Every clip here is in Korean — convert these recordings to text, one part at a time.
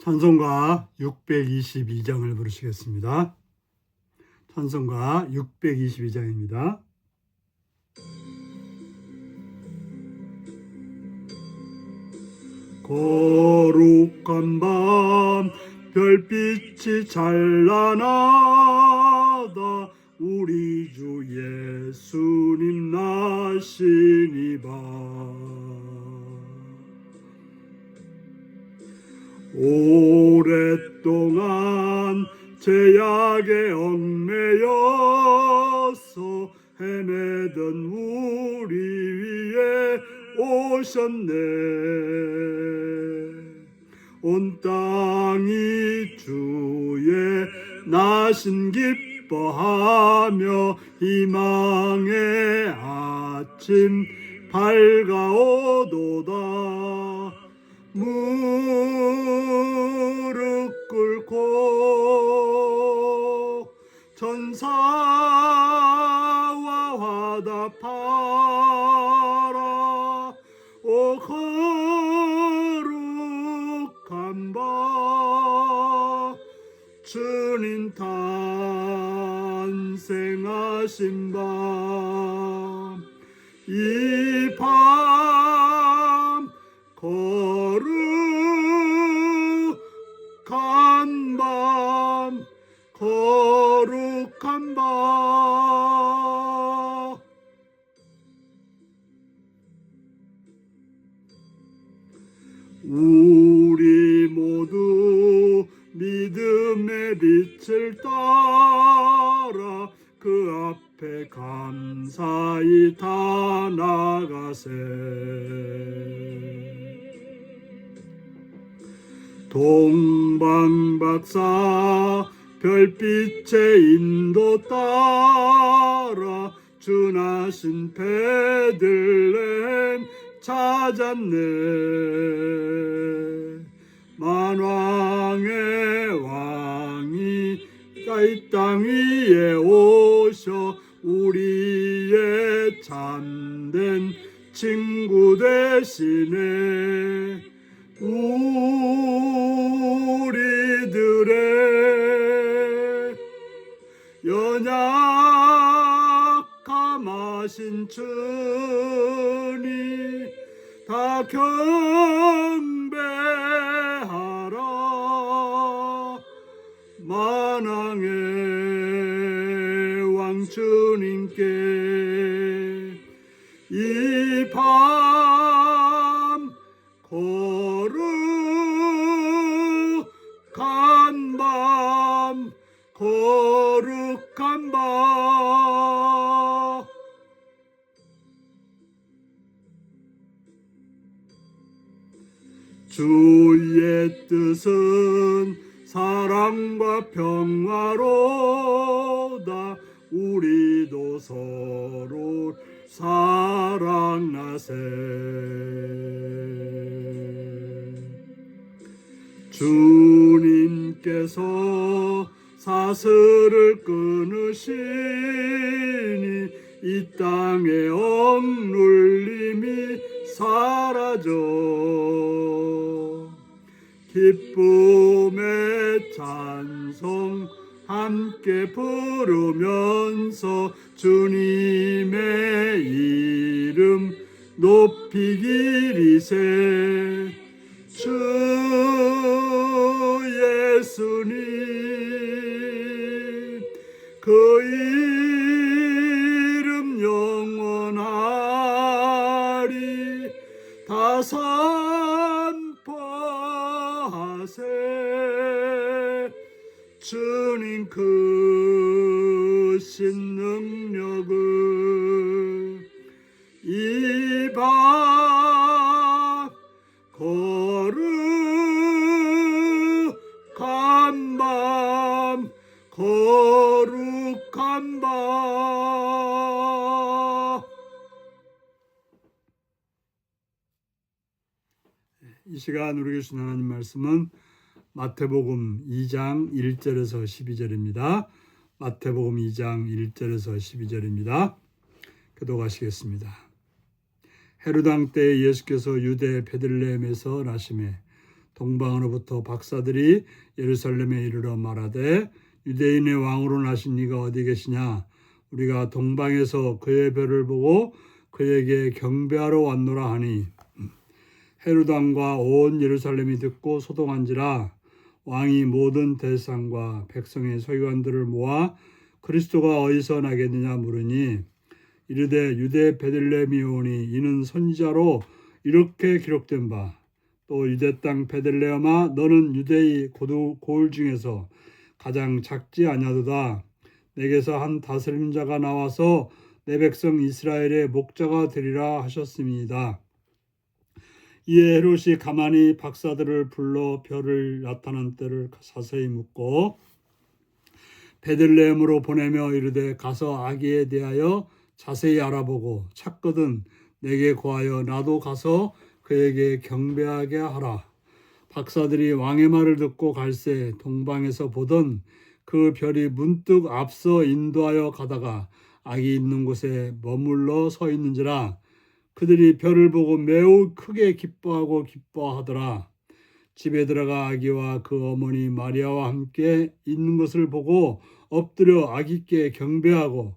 찬송가 622장을 부르시겠습니다. 찬송가 622장입니다. 거룩한 밤 별빛이 찬란하다. 우리 주 예수님 나시니 밤 오랫동안 죄악에 얽매여서 헤매던 우리 위에 오셨네. 온 땅이 주의 나신 기뻐하며 희망의 아침 밝아오도다. 무릎 꿇고 천사와 화답하라. 오 거룩한 밤 주님 탄생하신 밤 이 밤 거룩한 밤 거룩한 밤 우리 모두 믿음의 빛을 따라 그 앞에 감사히 다 나가세. 동방박사 별빛의 인도 따라 주 나신 베들레헴 찾았네. 만왕의 왕이 이 땅 위에 오셔 우리의 참된 친구 되시네. 우리들의 연약함하신 주님 다 경배하라. 만왕의 왕 주님께 이 밤 거룩한 밤 거룩한 밤 주의 뜻은 사랑과 평화로다. 우리도 서로 사랑하세. 주님께서 사슬을 끊으시니 이 땅의 억눌림이 사라져 기쁨의 찬송 함께 부르면서 주님의 이름 높이기리세. 주 예수님 그 이름 영원하리 다 선포하세. 주님 크신 능력을 이 밤 거룩한 밤 거룩한 밤 이 시간 우리 교신 하나님 말씀은 마태복음 2장 1절에서 12절입니다. 마태복음 2장 1절에서 12절입니다. 기도하시겠습니다. 헤롯 왕 때 예수께서 유대 베들레헴에서 나시매 동방으로부터 박사들이 예루살렘에 이르러 말하되 유대인의 왕으로 나신 이가 어디 계시냐? 우리가 동방에서 그의 별을 보고 그에게 경배하러 왔노라 하니 헤롯 왕과 온 예루살렘이 듣고 소동한지라. 왕이 모든 대상과 백성의 서기관들을 모아 그리스도가 어디서 나겠느냐 물으니 이르되 유대 베들레헴이 오니 이는 선지자로 이렇게 기록된 바 또 유대 땅 베들레헴아 너는 유대의 고을 중에서 가장 작지 아니하도다. 내게서 한 다스리는 자가 나와서 내 백성 이스라엘의 목자가 되리라 하셨습니다. 이에 헤롯이 가만히 박사들을 불러 별을 나타난 때를 자세히 묻고 베들레헴으로 보내며 이르되 가서 아기에 대하여 자세히 알아보고 찾거든 내게 고하여 나도 가서 그에게 경배하게 하라. 박사들이 왕의 말을 듣고 갈새 동방에서 보던 그 별이 문득 앞서 인도하여 가다가 아기 있는 곳에 머물러 서 있는지라. 그들이 별을 보고 매우 크게 기뻐하더라. 집에 들어가 아기와 그 어머니 마리아와 함께 있는 것을 보고 엎드려 아기께 경배하고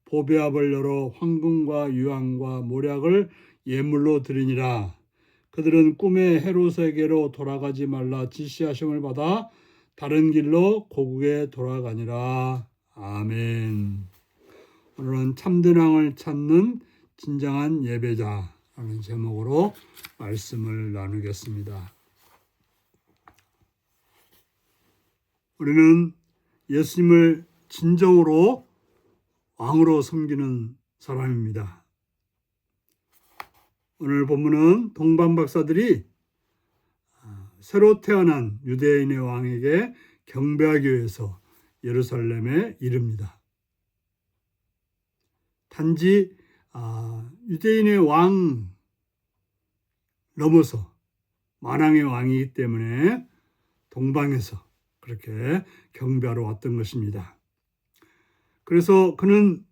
보배압을 열어 황금과 유황과 모략을 예물로 드리니라. 그들은 꿈에 헤롯에게로 돌아가지 말라 지시하심을 받아 다른 길로 고국에 돌아가니라. 아멘. 오늘은 참된 왕을 찾는 진정한 예배자라는 제목으로 말씀을 나누겠습니다. 우리는 예수님을 진정으로 왕으로 섬기는 사람입니다. 오늘 본문은 동방 박사들이 새로 태어난 유대인의 왕에게 경배하기 위해서 예루살렘에 이릅니다. 단지 유대인의 왕 넘어서 만왕의 왕이기 때문에 동방에서 그렇게 경배하러 왔던 것입니다. 그래서 그는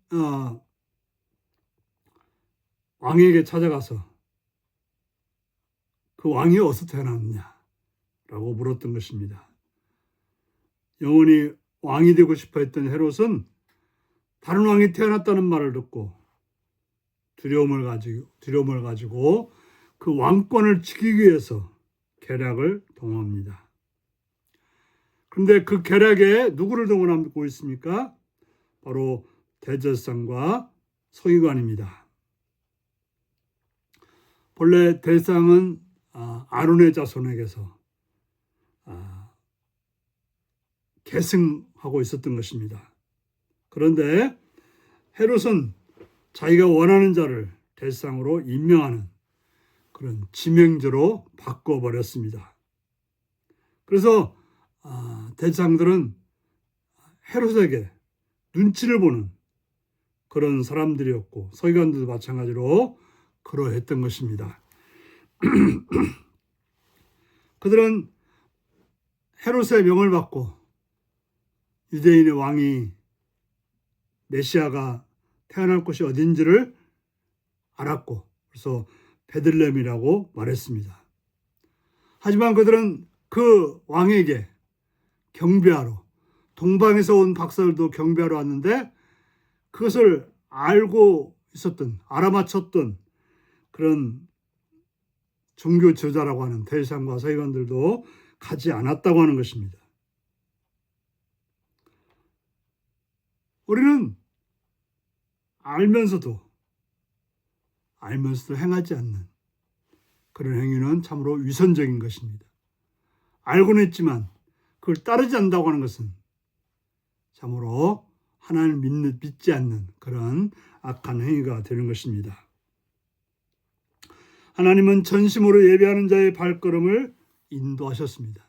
왕에게 찾아가서 그 왕이 어디서 태어났느냐라고 물었던 것입니다. 영원히 왕이 되고 싶어 했던 헤롯은 다른 왕이 태어났다는 말을 듣고 두려움을 가지고 그 왕권을 지키기 위해서 계략을 동원합니다. 그런데 그 계략에 누구를 동원하고 있습니까? 바로 대제사장과 서기관입니다. 본래 대상은 아론의 자손에게서 계승하고 있었던 것입니다. 그런데 헤롯은 자기가 원하는 자를 대상으로 임명하는 그런 지명제로 바꿔버렸습니다. 그래서 대상들은 헤롯에게 눈치를 보는 그런 사람들이었고 서기관들도 마찬가지로 그러했던 것입니다. 그들은 헤롯의 명을 받고 유대인의 왕이 메시아가 태어날 곳이 어딘지를 알았고 그래서 베들레헴이라고 말했습니다. 하지만 그들은 그 왕에게 경배하러 동방에서 온 박사들도 경배하러 왔는데 그것을 알고 있었던 알아맞혔던 그런 종교 지도자라고 하는 대제사장과 서기관들도 가지 않았다고 하는 것입니다. 우리는 알면서도 행하지 않는 그런 행위는 참으로 위선적인 것입니다. 알고는 있지만 그걸 따르지 않는다고 하는 것은 참으로 하나님을 믿지 않는 그런 악한 행위가 되는 것입니다. 하나님은 전심으로 예배하는 자의 발걸음을 인도하셨습니다.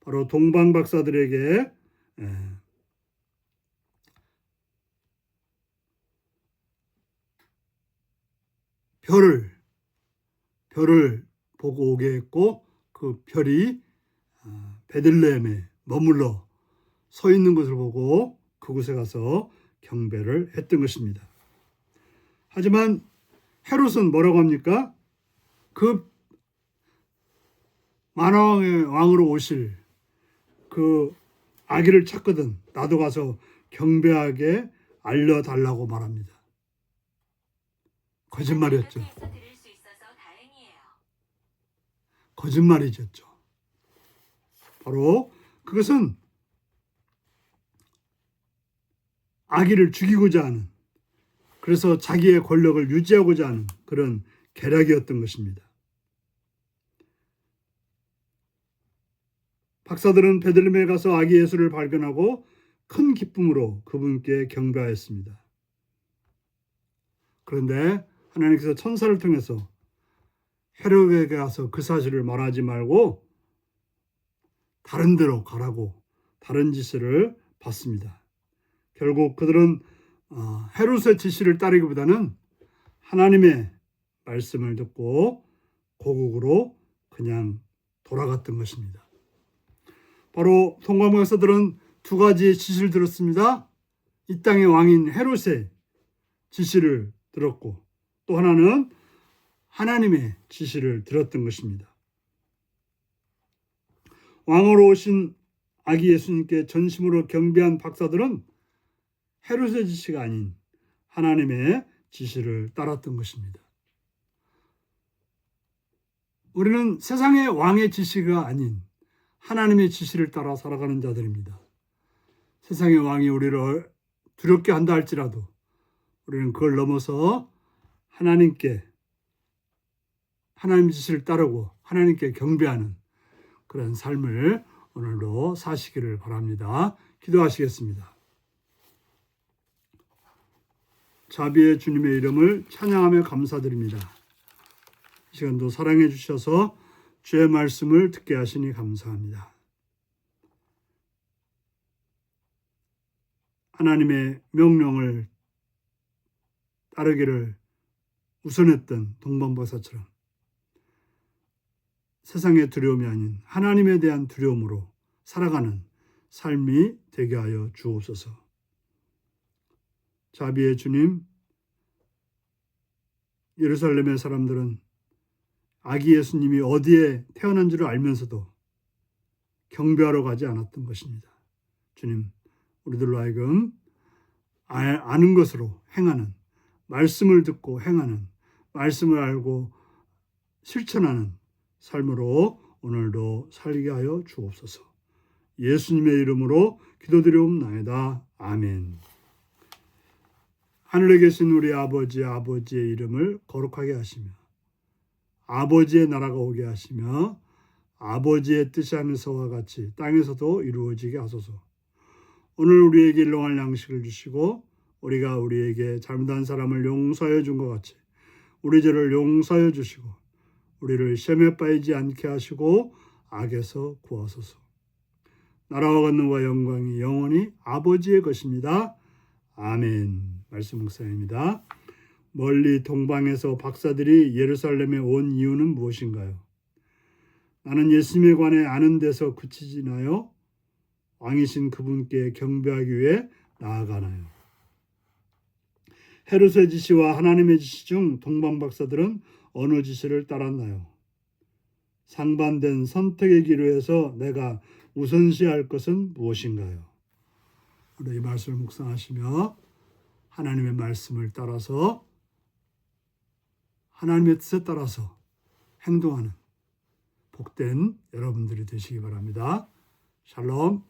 바로 동방 박사들에게 별을 보고 오게 했고 그 별이 베들레헴에 머물러 서 있는 것을 보고 그곳에 가서 경배를 했던 것입니다. 하지만 헤롯은 뭐라고 합니까? 그 만왕의 왕으로 오실 그 아기를 찾거든 나도 가서 경배하게 알려달라고 말합니다. 거짓말이었죠. 거짓말이었죠. 바로 그것은 아기를 죽이고자 하는, 그래서 자기의 권력을 유지하고자 하는 그런 계략이었던 것입니다. 박사들은 베들레헴에 가서 아기 예수를 발견하고 큰 기쁨으로 그분께 경배하였습니다. 그런데 하나님께서 천사를 통해서 헤롯에게 가서 그 사실을 말하지 말고 다른 데로 가라고 다른 지시를 받습니다. 결국 그들은 헤롯의 지시를 따르기보다는 하나님의 말씀을 듣고 고국으로 그냥 돌아갔던 것입니다. 바로 성경 박사들은 두 가지의 지시를 들었습니다. 이 땅의 왕인 헤롯의 지시를 들었고 또 하나는 하나님의 지시를 들었던 것입니다. 왕으로 오신 아기 예수님께 전심으로 경배한 박사들은 헤롯의 지시가 아닌 하나님의 지시를 따랐던 것입니다. 우리는 세상의 왕의 지시가 아닌 하나님의 지시를 따라 살아가는 자들입니다. 세상의 왕이 우리를 두렵게 한다 할지라도 우리는 그걸 넘어서 하나님의 지시를 따르고 하나님께 경배하는 그런 삶을 오늘도 사시기를 바랍니다. 기도하시겠습니다. 자비의 주님의 이름을 찬양하며 감사드립니다. 이 시간도 사랑해 주셔서 주의 말씀을 듣게 하시니 감사합니다. 하나님의 명령을 따르기를 우선했던 동방박사처럼 세상의 두려움이 아닌 하나님에 대한 두려움으로 살아가는 삶이 되게 하여 주옵소서. 자비의 주님, 예루살렘의 사람들은 아기 예수님이 어디에 태어난 줄을 알면서도 경배하러 가지 않았던 것입니다. 주님, 우리들로 하여금 아는 것으로 행하는, 말씀을 듣고 행하는, 말씀을 알고 실천하는 삶으로 오늘도 살게 하여 주옵소서. 예수님의 이름으로 기도드리옵나이다. 아멘. 하늘에 계신 우리 아버지의 이름을 거룩하게 하시며 아버지의 나라가 오게 하시며 아버지의 뜻이 하늘에서와 같이 땅에서도 이루어지게 하소서. 오늘 우리에게 일용할 양식을 주시고 우리가 우리에게 잘못한 사람을 용서하여 준 것 같이 우리 죄를 용서하여 주시고 우리를 시험에 빠지지 않게 하시고 악에서 구하소서. 나라와 권능과 영광이 영원히 아버지의 것입니다. 아멘. 말씀 묵상입니다. 멀리 동방에서 박사들이 예루살렘에 온 이유는 무엇인가요? 나는 예수님에 관해 아는 데서 그치지나요? 왕이신 그분께 경배하기 위해 나아가나요? 헤롯의 지시와 하나님의 지시 중 동방 박사들은 어느 지시를 따랐나요? 상반된 선택의 기로에서 내가 우선시할 것은 무엇인가요? 우리 이 말씀을 묵상하시며 하나님의 말씀을 따라서 하나님의 뜻에 따라서 행동하는 복된 여러분들이 되시기 바랍니다. 샬롬.